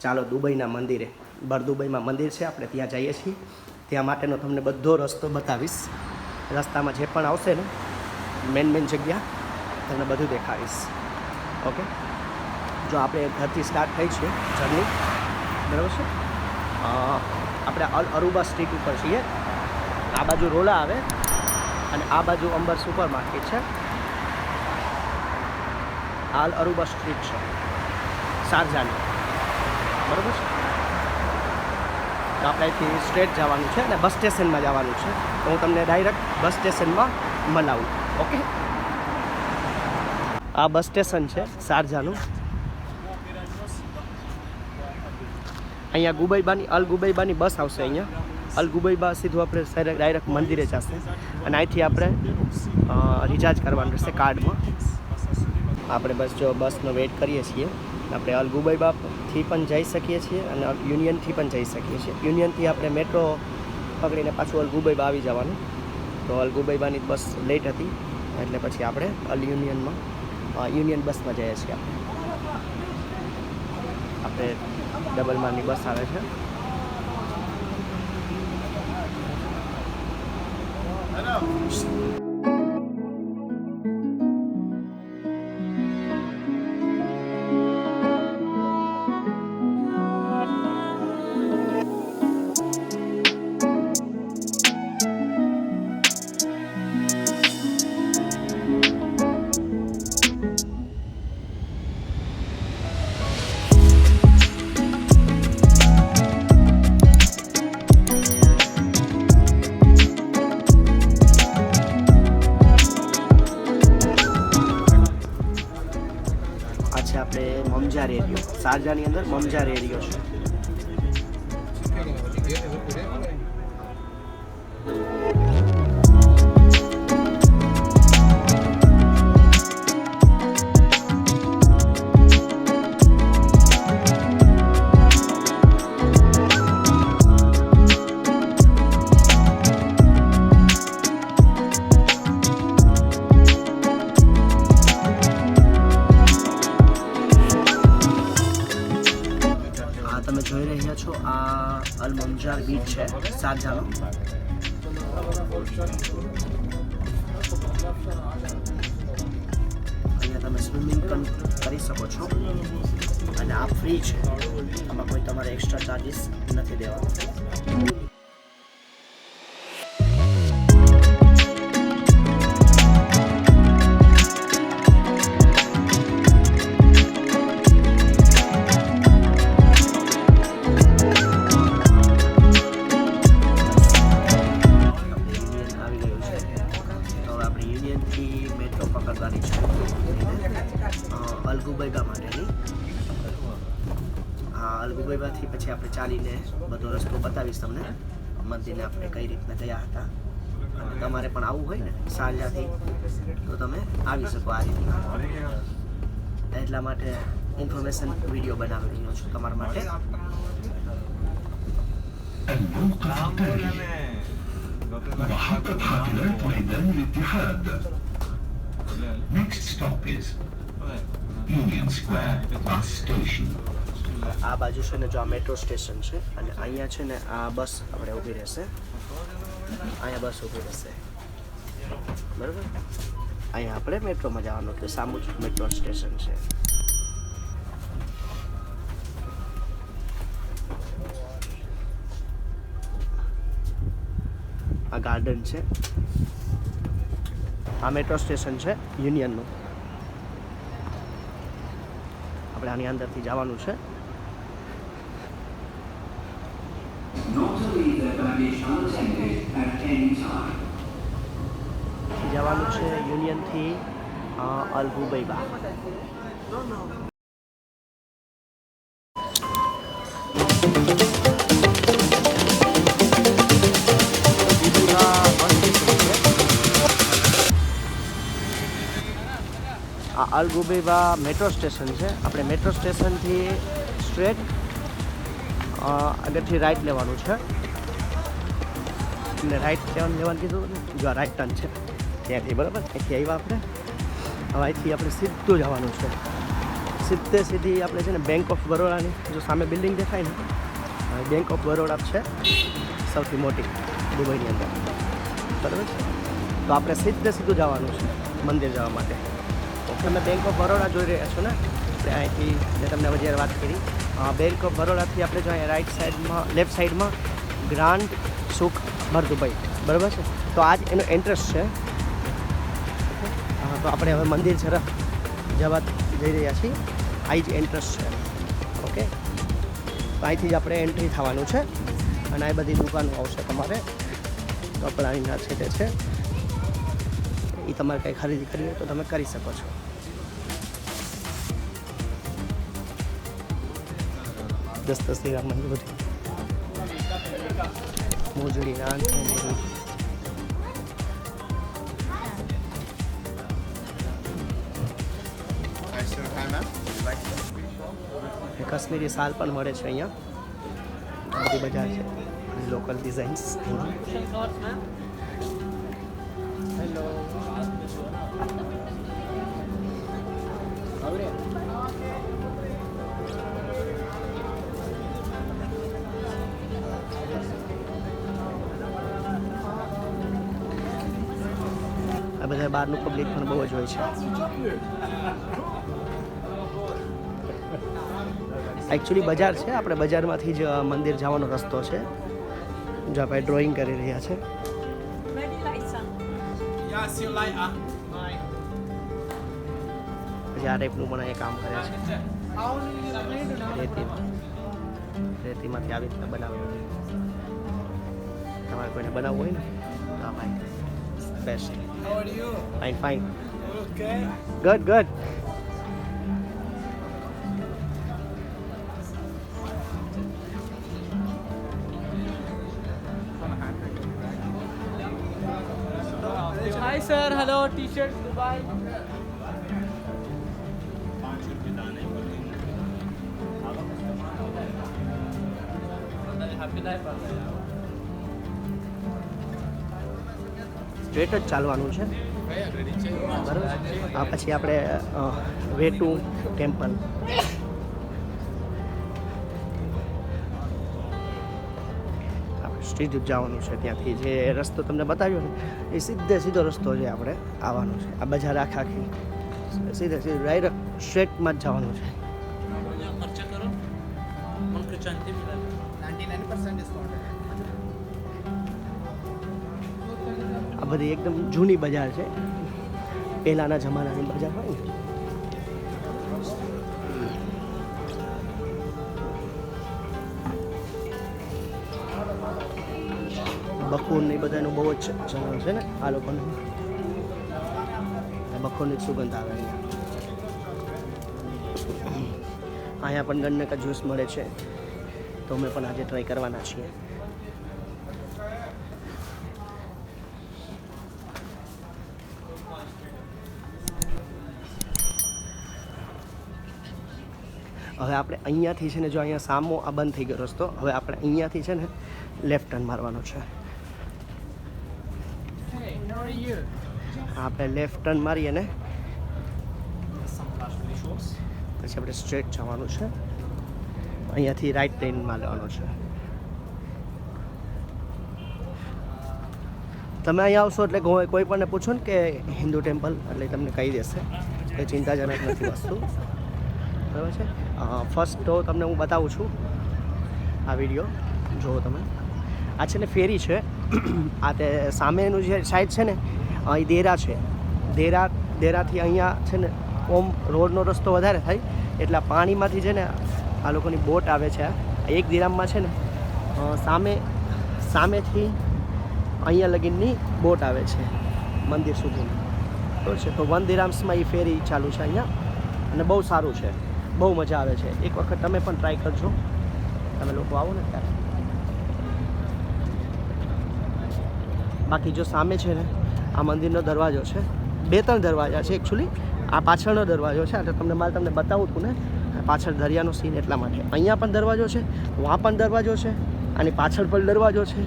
ચાલો દુબઈના મંદિરે. બરદુબઈમાં મંદિર છે, આપણે ત્યાં જઈએ છીએ. ત્યાં માટેનો તમને બધો રસ્તો બતાવીશ. રસ્તામાં જે પણ આવશે ને મેન જગ્યા તમને બધું દેખાડીશ. ઓકે, જો આપણે ઘરથી સ્ટાર્ટ થઈ છે જર્ની, બરાબર છે. આપણે અલ અરુબા સ્ટ્રીટ ઉપર છીએ. આ બાજુ રોલા આવે અને આ બાજુ અંબર સુપર માર્કેટ છે. અલ અરુબા સ્ટ્રીટ છે શારજાની, બરાબર છે. તો આપણે અહીંથી સ્ટ્રેટ જવાનું છે અને બસ સ્ટેશનમાં જવાનું છે. તો હું તમને ડાયરેક્ટ બસ સ્ટેશનમાં મનાવું. ઓકે, આ બસ સ્ટેશન છે શારજાનું. અહીંયા ગુબૈબાની અલ ગુબૈબાની બસ આવશે. અહીંયા અલ ગુબૈબા સીધું આપણે ડાયરેક્ટ મંદિરે જશે અને અહીંથી આપણે રિચાર્જ કરવાનું રહેશે કાર્ડમાં. આપણે બસ જો બસનો વેઇટ કરીએ છીએ. આપણે અલ ગુબૈબાથી પણ જઈ શકીએ છીએ અને યુનિયનથી પણ જઈ શકીએ છીએ. યુનિયનથી આપણે મેટ્રો પકડીને પાછું અલ ગુબૈબા આવી જવાનું. તો અલ ગુબૈબાની બસ લેટ હતી એટલે પછી આપણે અલ યુનિયન બસમાં જઈએ છીએ. આપણે ડબલ મારની બસ આવે છે. આપણે મમજાર એરિયો, શારજાની અંદર મમજાર એરિયો છે. તમે જોઈ રહ્યા છો આ અલ મમજાર બીચ છે શારજાનો. અહીંયા તમે સ્વિમિંગ કરી શકો છો અને આ ફ્રી છે. આમાં કોઈ તમારે એક્સ્ટ્રા ચાર્જીસ નથી દેવાના. મેટ્રો પકડવાની છે અલ ગુબૈબા માટેની. હા, અલ ગુબૈબાથી પછી આપણે ચાલીને બધો રસ્તો બતાવીશ તમને. મંદિરને આપણે કઈ રીતના ગયા હતા. અને તમારે પણ આવવું હોય ને શારજાથી તો તમે આવી શકો આ રીતના. એટલા માટે ઇન્ફોર્મેશન વિડીયો બનાવી રહ્યો છું તમારા માટે. محطة حافلات ميدان الاتحاد. Next stop is Union Square bus station. આ બાજુ છે ને જો આ મેટ્રો સ્ટેશન છે અને અહીંયા છે ને આ બસ આપણે ઊભી રહેશે. અહીંયા બસ ઊભી રહેશે, બરાબર. અહીંયા આપણે મેટ્રોમાં જવાનું એટલે સામું જ મેટ્રો સ્ટેશન છે. આ ગાર્ડન છે. આ મેટ્રો સ્ટેશન છે યુનિયનનું. આપણે આની અંદરથી જવાનું છે. જવાનું છે યુનિયનથી અલ ગુબૈબા. આ અલ ગુબૈબા મેટ્રો સ્ટેશન છે. આપણે મેટ્રો સ્ટેશનથી સ્ટ્રેટ આગળથી રાઈટ લેવાનું છે. ને રાઈટ લેવાનું કીધું ને, જો આ રાઈટ ટર્ન છે ત્યાંથી, બરાબર. અહીંથી આવ્યા આપણે. હવે અહીંથી આપણે સીધું જવાનું છે સીધી આપણે છે ને બેંક ઓફ બરોડાની જો સામે બિલ્ડિંગ દેખાય ને બેંક ઓફ બરોડા છે સૌથી મોટી દુબઈની અંદર, બરાબર છે. તો આપણે સીધું જવાનું છે મંદિર જવા માટે. તો તમે બેંક ઓફ બરોડા જોઈ રહ્યા છો ને, આપણે અહીંથી મેં તમને જ્યારે વાત કરી બેંક ઓફ બરોડાથી આપણે જો અહીંયા રાઈટ સાઈડમાં લેફ્ટ સાઈડમાં ગ્રાન્ડ સુખ ભર દુબઈ, બરાબર છે. તો આ જ એનો એન્ટ્રન્સ છે. તો આપણે હવે મંદિર તરફ જવા જઈ રહ્યા છીએ. આ જ એન્ટ્રન્સ છે. ઓકે, તો અહીંથી જ આપણે એન્ટ્રી થવાનું છે અને આ બધી દુકાનો આવશે તમારે કપડાની છે તે છે એ તમારે કંઈ ખરીદી કરવી હોય તો તમે કરી શકો છો. દસ્તશ્રી મંદિર બધું મોજડી નાન બધું. કાશ્મીરી શાલ પણ મળે છે અહીંયા. બધી બજાર છે લોકલ ડિઝાઇન્સ. હેલો, આ બધા બહારનું પબ્લિક પણ બહુ જ હોય છે. એકચ્યુઅલી બજાર છે, આપણે બજારમાંથી જ મંદિર જવાનો રસ્તો છે. જો આપણે ડ્રોઈંગ કરી રહ્યા છે. પછી આ ટાઈપનું પણ અહીંયા કામ કરે છે. રેતીમાંથી આવી રીતે બનાવ્યું. તમારે કોઈને બનાવવું હોય ને તો આ ભાઈ best. Fine. Good. Hi sir, hello, T-shirt Dubai. Straight જ ચાલવાનું છે, બરાબર. આ પછી આપણે વેટુ ટેમ્પલ. સ્ટ્રીટ જવાનું છે. ત્યાંથી જે રસ્તો તમને બતાવ્યો ને એ સીધો રસ્તો છે. આપણે આવવાનું છે આ બજાર આખી સીધું ડાયરેક્ટ સ્ટ્રેટમાં જ જવાનું છે. આ બધી એકદમ જૂની બજાર છે, પહેલાંના જમાનાની બજાર હોય ને. બખોર ને બધાનું બહુ જ ચલણ છે ને આ લોકોને. બખોરની જ સુગંધ આવે અહીંયા પણ ગન્ને કા જ્યુસ મળે છે, તો અમે પણ આજે ટ્રાય કરવાના છીએ. હવે આપણે અહીંયાથી છે ને, જો અહીંયા સામો આ બંધ થઈ ગયો રસ્તો, હવે આપણે અહીંયાથી છે ને લેફ્ટ ટર્ન મારવાનો છે. આપણે લેફ્ટ ટર્ન મારીએ ને પછી આપણે સ્ટ્રેટ જવાનું છે. અહીંયાથી રાઈટ ટ્રેનમાં લેવાનો છે. તમે અહીંયા આવશો એટલે કોઈ પણને પૂછો ને કે હિન્દુ ટેમ્પલ એટલે તમને કહી દેશે, કે ચિંતાજનક નથી વસ્તુ, બરાબર છે. ફર્સ્ટ તો તમને હું બતાવું છું આ વિડીયો જુઓ તમે. આ છે ને ફેરી છે. આ તે સામેનું જે સાઈડ છે ને એ દેરા છે. દેરાથી અહીંયા છે ને ઓમ રોડનો રસ્તો વધારે થાય એટલે પાણીમાંથી છે ને આ લોકોની બોટ આવે છે. એક દિરામમાં છે ને સામેથી અહીંયા લગીનની બોટ આવે છે મંદિર સુધીની, બરાબર છે. તો 1 દિરામ્સમાં એ ફેરી ચાલુ છે અહીંયા અને બહુ સારું છે, બહુ મજા આવે છે. એક વખત તમે પણ ટ્રાય કરજો, તમે લોકો આવો ને ત્યારે. બાકી જો સામે છે ને આ મંદિરનો દરવાજો છે. 2-3 દરવાજા છે એકચ્યુઅલી. આ પાછળનો દરવાજો છે. એટલે તમને બતાવું હતું ને પાછળ દરિયાનો સીન, એટલા માટે. અહીંયા પણ દરવાજો છે, વहाँ પણ દરવાજો છે, આની પાછળ પણ દરવાજો છે,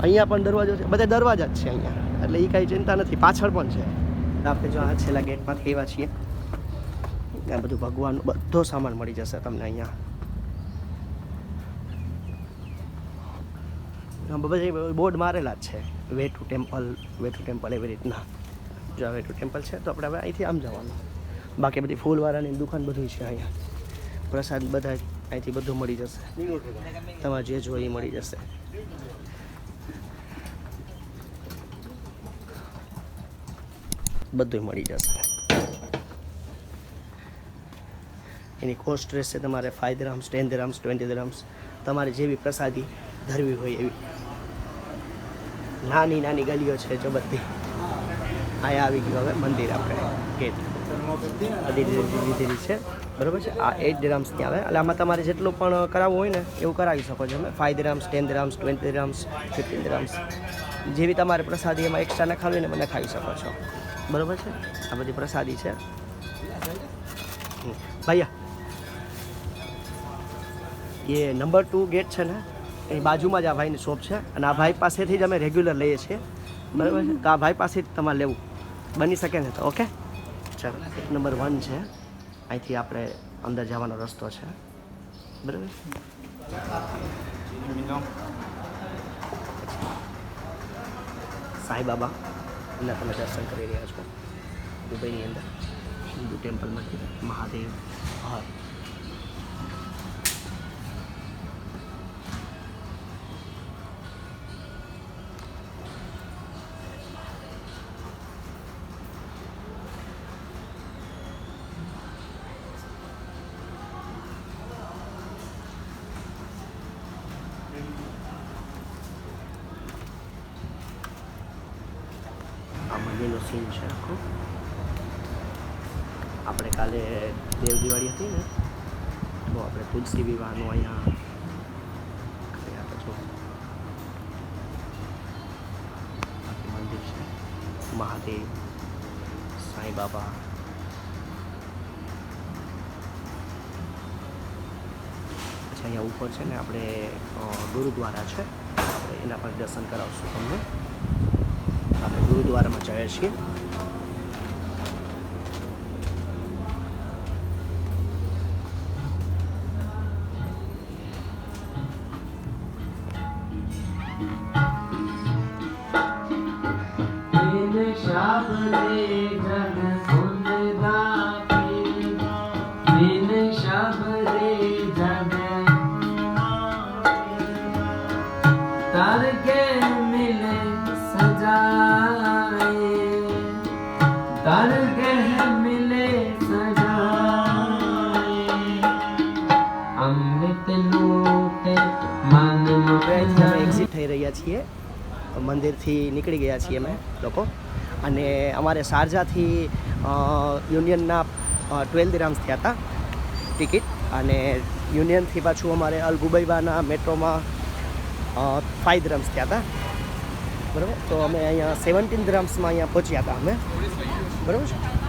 અહીંયા પણ દરવાજો છે. બધા દરવાજા જ છે અહીંયા, એટલે એ કાંઈ ચિંતા નથી. પાછળ પણ છે. આપણે જો આ છેલ્લા ગેટમાંથી આવ્યા છીએ. આ બધું ભગવાનનો બધો સામાન મળી જશે તમને અહીંયા. બધા બોર્ડ મારેલા જ છે, વે ટુ ટેમ્પલ એવી રીતના. જો વે ટુ ટેમ્પલ છે તો આપણે હવે અહીંથી આમ જવાનું. બાકી બધી ફૂલવાળાની દુકાન બધું છે અહીંયા. પ્રસાદ બધા અહીંથી બધું મળી જશે, તમારે જે જોઈએ એ મળી જશે. બધું મળી જશે. એની કોસ્ટ રહેશે તમારે 5 dirhams, 10 dirhams, 20 dirhams, તમારે જેવી પ્રસાદી ધરવી હોય એવી. નાની નાની ગલીઓ છે જો બધી. અહીંયા આવી ગયું હવે મંદિર આપણે ગેટ લીધેલી છે, બરાબર છે. આ 8 dirhams ત્યાં આવે, એટલે આમાં તમારે જેટલું પણ કરાવવું હોય ને એવું કરાવી શકો છો. તમે 5 dirhams, 10 dirhams, 20 dirhams, 15 dirhams, જેવી તમારે પ્રસાદી એમાં એક્સ્ટ્રા નખાવી ને મને ખાઈ શકો છો, બરાબર છે. આ બધી પ્રસાદી છે. ભૈયા એ નંબર 2 ગેટ છે ને એની બાજુમાં જ આ ભાઈની શોપ છે, અને આ ભાઈ પાસેથી જ અમે રેગ્યુલર લઈએ છીએ, બરાબર છે. તો આ ભાઈ પાસે જ તમારે લેવું બની શકે ને તો ઓકે. ચાલો, નંબર 1 છે. અહીંથી આપણે અંદર જવાનો રસ્તો છે, બરાબર. સાંઈ બાબા એના તમે દર્શન કરી રહ્યા છો દુબઈની અંદર. હિન્દુ ટેમ્પલ મંદિર, મહાદેવ હર. આ મંદિરનો સીન છે આખો. આપણે કાલે દેવ દિવાળી હતી ને તો આપણે તુલસી વિવાહનું અહીંયા કર્યા હતા. જો બાકી મંદિર છે, મહાદેવ, સાંઈ બાબા. પછી અહીંયા ઉપર છે ને આપણે ગુરુદ્વારા છે, આપણે એના પર દર્શન કરાવશું તમને. આપણે ગુરુદ્વારામાં જઈએ છીએ. એક્ઝિટ થઈ રહ્યા છીએ, મંદિરથી નીકળી ગયા છીએ અમે લોકો. અને અમારે શારજાથી યુનિયનના 12 dirhams થયા હતા ટિકિટ, અને યુનિયનથી પાછું અમારે અલ ગુબૈબાના મેટ્રોમાં 5 dirhams થયા હતા, બરાબર. તો અમે અહીંયા 17 dirhamsમાં અહીંયા પહોંચ્યા હતા અમે, બરાબર છે.